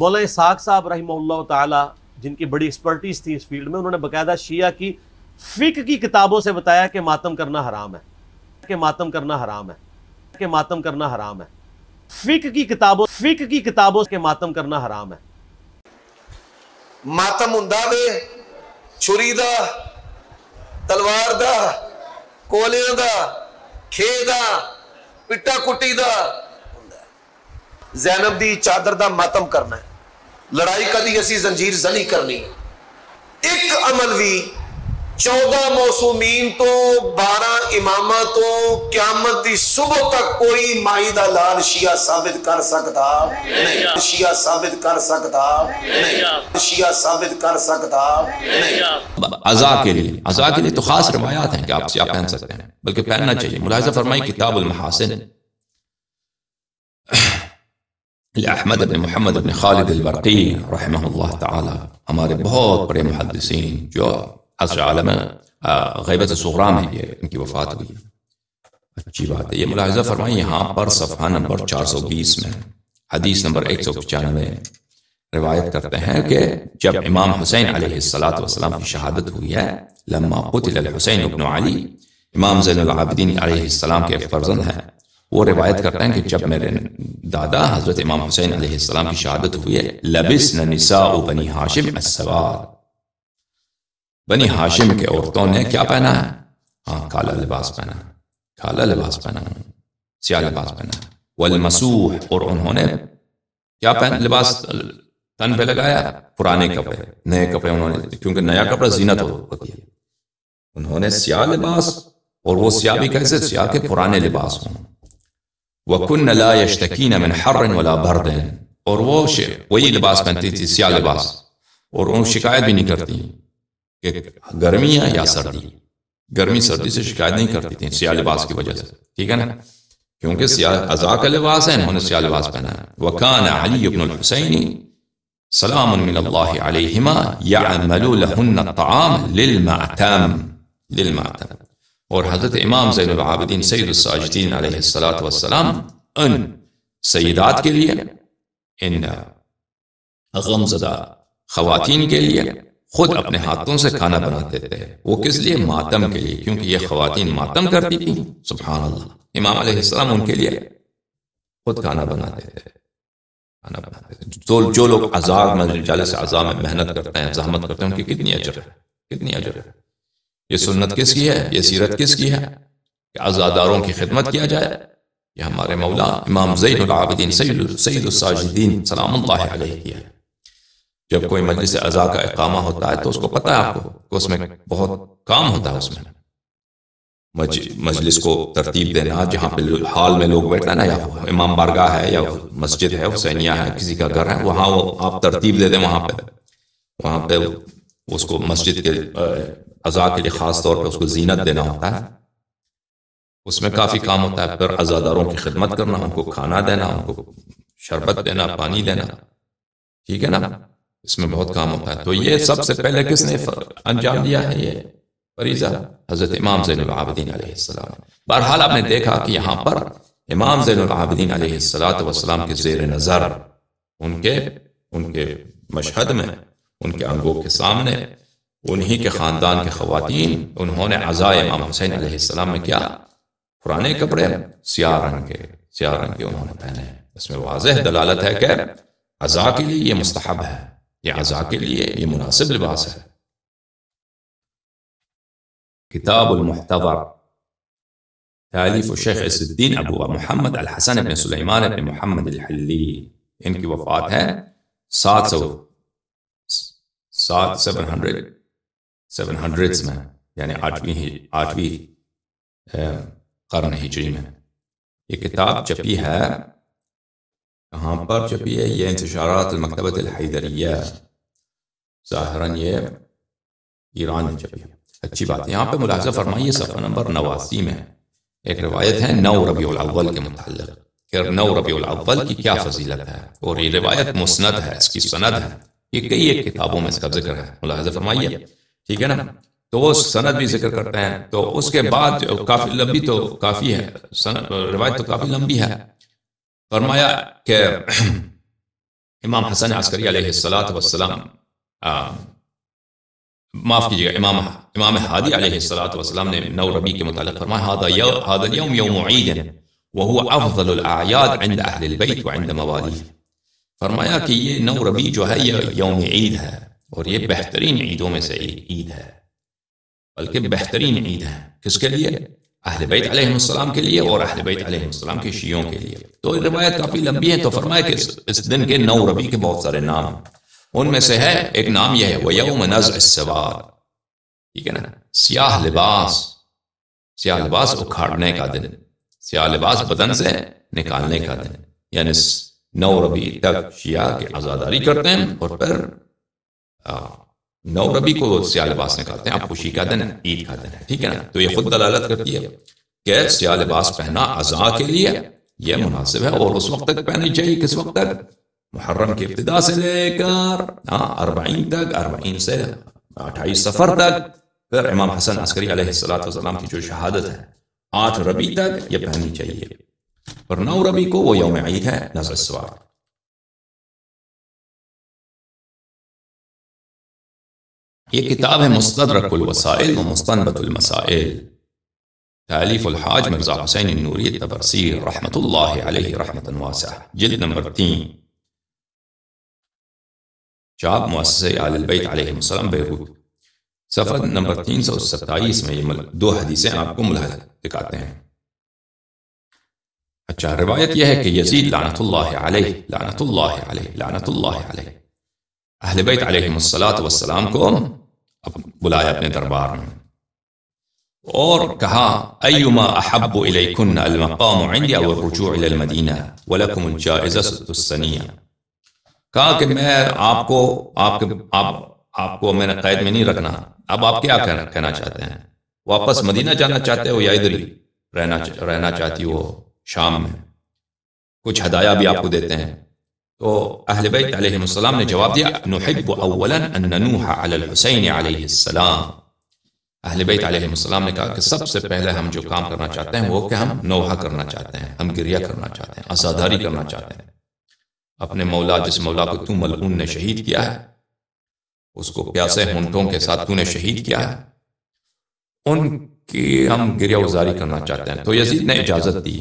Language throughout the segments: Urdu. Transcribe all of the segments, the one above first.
مولانا اسحاق صاحب رحمہ اللہ تعالی جن کی بڑی ایکسپرٹیز تھی اس فیلڈ میں، انہوں نے باقاعدہ شیعہ کی فقہ کی کتابوں سے بتایا کہ ماتم کرنا حرام ہے، کہ ماتم کرنا حرام ہے، کہ ماتم کرنا حرام ہے، فقہ کی کتابوں کے ماتم کرنا حرام ہے۔ ماتم ہوندا وے چھری دا، تلوار دا، کولیاں دا، کھے دا، پٹا کٹی دا، زینب دی چادر دا ماتم کرنا ہے، لڑائی کدی اسی زنجیر زنی کرنی ہے۔ ایک عمل بھی 14 موسومین تو 12 امامہ تو قیامت دی صبح تک کوئی مائی دا لال شیعہ ثابت کر سکتا نہیں، شیعہ ثابت کر سکتا نہیں، شیعہ ثابت کر سکتا نہیں۔ عزا کے لیے تو خاص روایات ہیں کہ آپ سیاہ پہن سکتے ہیں، بلکہ پہننا چاہیے۔ ملاحظہ فرمائی کتاب المحاسن احمد بن محمد بن خالد البرقی رحمہ اللہ تعالی، ہمارے بہت بڑے محدثین جو عصر عالم غیبت صغریٰ میں یہ ان کی وفات ہوئی۔ اچھی بات ہے۔ یہ ملاحظہ فرمائیں یہاں پر صفحہ نمبر 420 میں حدیث نمبر 195 روایت کرتے ہیں کہ جب امام حسین علیہ السلام کی شہادت ہوئی ہے، لما قتل الحسین ابن علی، امام زین العابدین علیہ السلام کے فرزند ہیں، وہ روایت کرتے ہیں کہ جب میرے دادا حضرت امام حسین علیہ السلام کی شہادت ہوئی ہے، لبسن نساء بنی ہاشم السواد، بنی ہاشم کے عورتوں نے کیا پہنا ہے؟ ہاں، کالا لباس پہنا ہے، کالا لباس پہنا ہے، سیاہ لباس پہنا ہے۔ والمسوح، اور انہوں نے کیا لباس تن پہ لگایا؟ پرانے کپڑے، نئے کپڑے انہوں نے، کیونکہ نیا کپڑا زینت ہوتی ہے، انہوں نے سیاہ لباس، اور وہ سیاہ بھی کیسے؟ سیاہ کے پرانے لباس ہوں۔ وَكُنَّ لَا يَشْتَكِينَ مِنْ حَرٍ وَلَا بَرْدٍ، اور وہ وہی لباس پہنتی تھی، سیاہ لباس، اور ان شکایت بھی نہیں کرتی کہ گرمی ہے یا سردی، گرمی سردی سے شکایت نہیں کرتی تھی سیاہ لباس کی وجہ سے، ٹھیک ہے نا، کیونکہ سیاہ عزا کا لباس ہے، انہوں نے سیاہ لباس پہنا ہے۔ وَكَانَ عَلِيُّ بْنُ الْحُسَيْنِ سلام من اللہ علیہما یعملو لہن الطعام للمعتم، اور حضرت امام زین العابدین سید الساجدین علیہ السلام ان سیدات کے لیے، ان غمزدہ خواتین کے لیے خود اپنے ہاتھوں سے کھانا بناتے تھے۔ وہ کس لیے؟ ماتم کے لیے، کیونکہ یہ خواتین ماتم کرتی تھیں۔ سبحان اللہ، امام علیہ السلام ان کے لیے خود کھانا بناتے تھے، کھانا بناتے تھے۔ تو جو لوگ عذاب میں، جالس عذاب میں محنت کرتے ہیں، زحمت کرتے ہیں، ان کی کتنی اجر ہے، کتنی اجر ہے۔ یہ سنت کس کی ہے؟ یہ سیرت کس کی ہے کہ عزاداروں کی خدمت کیا جائے؟ یہ ہمارے مولا امام زین العابدین سید الساجدین سلام اللہ علیہ کی ہے۔ جب کوئی مجلس عزا کا اقامہ ہوتا ہے تو اس کو پتہ ہے آپ کو کہ اس میں بہت کام ہوتا ہے، اس میں مجلس کو ترتیب دینا، جہاں پہ حال میں لوگ بیٹھنا نا، یا امام بارگاہ ہے یا مسجد ہے، حسینیہ ہے، کسی کا گھر ہے، وہاں وہ آپ ترتیب دے دیں، وہاں پہ اس کو مسجد کے عزا کے لیے خاص طور پہ اس کو زینت دینا ہوتا ہے، اس میں کافی کام ہوتا ہے۔ پھر عزاداروں کی خدمت کرنا، ان کو کھانا دینا، ان کو شربت دینا، پانی دینا، ٹھیک ہے نا، اس میں بہت کام ہوتا ہے۔ تو یہ سب سے پہلے کس نے انجام دیا ہے؟ یہ فریضہ حضرت امام زین العابدین علیہ السلام۔ بہرحال آپ نے دیکھا کہ یہاں پر امام زین العابدین علیہ السلام کے زیر نظر، ان کے مشہد میں، ان کے انگوں کے سامنے، انہی کے خاندان کے خواتین، انہوں نے عزائے امام حسین علیہ السلام میں کیا؟ پرانے کپڑے سیاہ رنگ کے انہوں نے پہنے۔ اس میں واضح دلالت ہے کہ عزا کے لیے یہ مستحب ہے، یہ عزا کے لیے یہ مناسب لباس ہے۔ کتاب المحتضر، تالیف شیخ عز الدین ابو محمد الحسن بن سلیمان بن محمد الحلی، ان کی وفات ہے 700 میں، یعنی 8ویں قرن ہجری میں۔ یہ کتاب چھپی ہے، کہاں پر چھپی ہے؟ یہ انتشارات المکتبۃ الحیدریہ، ظاہراً یہ ایران میں چھپی ہے۔ اچھی بات ہے۔ یہاں پہ ملاحظہ فرمائیے صفحہ نمبر 89 میں ایک روایت ہے 9 ربیع الاول کے متعلق کہ 9 ربیع الاول کی کیا فضیلت ہے، اور یہ روایت مسند ہے، اس کی سند ہے، یہ کئی ایک کتابوں میں اس کا ذکر ہے، ملاحظہ فرمائیے، ٹھیک ہے نا۔ تو وہ سند بھی ذکر کرتے ہیں، تو اس کے بعد کافی لمبی تو کافی ہے، روایت تو کافی لمبی ہے۔ فرمایا کہ امام حسن عسکری علیہ السلام معاف کیجیے گا، امام ہادی علیہ السلام نے 9 ربیع کے متعلق فرمایا هذا اليوم يوم عید وهو افضل الاعیاد عند اہل البیت وعند موالیہ. فرمایا کہ یہ 9 ربیع جو ہے یہ یوم عید ہے اور یہ بہترین عیدوں میں سے ایک عید ہے، بلکہ بہترین عید ہے. کس کے لیے؟ اہل بیت علیہ السلام کے لیے اور اہل بیت علیہ السلام کے شیعوں کے لیے. تو روایت کافی لمبی ہے، تو فرمایا کہ اس دن کے 9 ربیع کے بہت سارے نام ہیں. ان میں سے ہے ایک نام یہ ہے وَيَوْمَ نَزْعِ السَّوَادِ، ٹھیک ہے نا، سیاہ لباس اکھاڑنے کا دن، سیاہ لباس بدن سے نکالنے کا دن. یعنی 9 ربیع تک شیعہ کی عزاداری کرتے ہیں اور پھر 9 ربیع کو سیاہ لباس نکالتے ہیں. اب خوشی کا دن، عید کا دن ہے، ٹھیک ہے نا. تو یہ خود دلالت کرتی ہے کہ سیاہ لباس پہنا عزا کے لیے یہ مناسب ہے، اور اس وقت تک پہنی چاہیے. کس وقت تک؟ محرم کی ابتدا سے لے کر 40 تک، 40 سے 28 صفر تک. پھر امام حسن عسکری علیہ السلام کی جو شہادت ہے 8 ربیع تک یہ پہننی چاہیے. اور 9 ربیع کو وہ یوم عید ہے، نزع السواد. یہ کتاب ہے مستدرک الوسائل و مستنبط المسائل، تالیف الحاج مرزا حسین النوری الطبرسی رحمۃ اللہ علیہ رحمۃ واسعہ، جلد نمبر 3، چاپ مؤسسہ آل البیت علیہ السلام بیروت، صفحہ نمبر 327 میں یہ 2 حدیثیں آپ کو ملاحظہ دکھاتے ہیں. اچھا، روایت یہ ہے کہ یزید لعنت اللہ علیہ اہل بیت علیہ السلام کو بلایا اپنے دربار میں اور کہا ایما احب الیکن المقام عندی او الرجوع الی المدینہ ولکم الجائزہ السنیہ. کہا کہ میں آپ کو میں نے قید میں نہیں رکھنا. اب آپ کیا کہنا چاہتے ہیں؟ واپس مدینہ جانا چاہتے ہو یا ادھر ہی رہنا چاہتی ہو شام میں؟ کچھ ہدایہ بھی آپ کو دیتے ہیں. تو اہل بیت علیہ السلام نے جواب دیا نحب اولا ان ننوح علی الحسین علیہ السلام. اہل بیت علیہ السلام نے کہا کہ سب سے پہلے ہم جو کام کرنا چاہتے ہیں وہ کہ ہم نوحہ کرنا چاہتے ہیں، ہم گریہ کرنا چاہتے ہیں، عزاداری کرنا چاہتے ہیں. اپنے مولا، جس مولا کو تو ملعون نے شہید کیا ہے، اس کو پیاسے ہونٹوں کے ساتھ تو نے شہید کیا ہے، ان کی ہم گریہ گزاری کرنا چاہتے ہیں. تو یزید نے اجازت دی.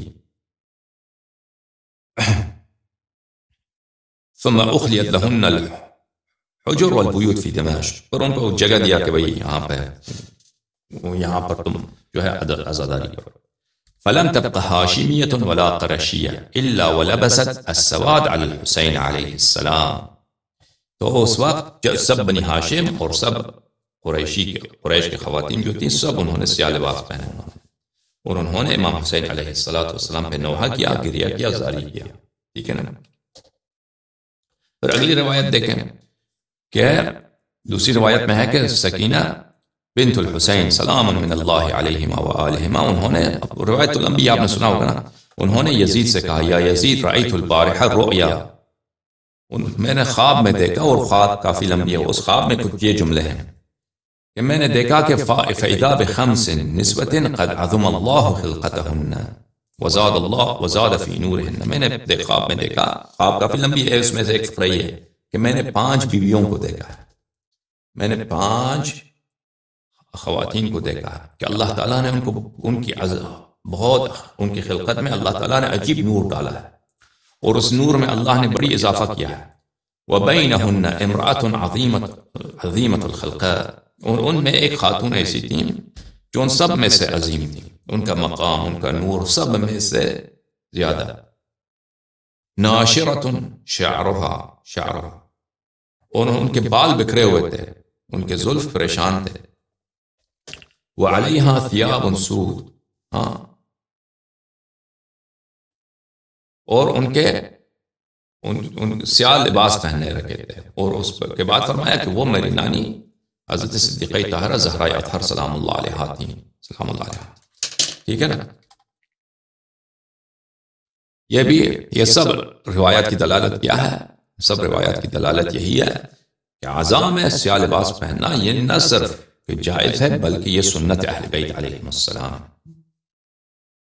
ثم اخلیت لہن الحجر والبیوت فی دمشق، پر ان کو جگہ دیا کہ بھئی یہاں پر تم جو ہے عزاداری کرو. فلم تبق ہاشمیۃ ولا قرشیہ الا ولبست السواد علی الحسین علیہ السلام. تو اس وقت سب بنی ہاشم اور سب قریش کی خواتین جو تھیں سب انہوں نے سیاہ لباس پہنے اور انہوں نے امام حسین علیہ السلام پہ نوحہ کیا، گریہ کیا، زاری کیا. ٹھیک ہے نا. پھر اگلی روایت دیکھیں کہ دوسری روایت میں ہے کہ سکینہ بنت الحسین سلام من اللہ علیہما وآلہما، انہوں نے، روایت لمبی آپ نے سنا ہوگا نا، انہوں نے یزید سے کہا یا یزید رأیت البارحہ رؤیا، میں نے خواب میں دیکھا، اور خواب کافی لمبی ہے، اس خواب میں کچھ یہ جملے ہیں کہ میں نے دیکھا کہ فَإِذَا بِخَمْسٍ نِسْوَةٍ قَدْ عَظُمَ اللَّهُ خِلْقَتَهُنَّ وزاد فی نورہن. میں نے خواب میں دیکھا، خواب کافی لمبی ہے، اس میں سے ایک فقرہ ہے کہ میں نے 5 بیویوں کو دیکھا ہے، میں نے 5 خواتین کو دیکھا ہے کہ اللہ تعالیٰ نے ان کی خلقت میں اللہ تعالیٰ نے عجیب نور ڈالا ہے، اور اس نور میں اللہ نے بڑی اضافہ کیا ہے. وَبَيْنَهُنَّ امْرَأَةٌ عَظِيمَةُ الْخَلْقَاتِ، اور ان میں ایک خاتون ایسی تھیں جو ان سب میں سے عظیم تھی، ان کا مقام، ان کا نور سب میں سے زیادہ. ناشرۃ شعرها، اور ان کے بال بکھرے ہوئے تھے، ان کے زلف پریشان تھے. وعلیہا ثیاب سود، اور ان کے سیاہ لباس پہننے رکھے تھے. اور اس کے بعد فرمایا کہ وہ میری نانی حضرت صدیقہ طاہرہ زہرا اطہر سلام اللہ علیہا تھیں، سلام اللہ علیہا. ٹھیک ہے نا. یہ سب روایات کی دلالت کیا ہے؟ سب روایات کی دلالت یہی ہے کہ عزا میں سیاہ لباس پہننا یہ نہ صرف جائز ہے بلکہ یہ سنت اہل بیت علیہ السلام.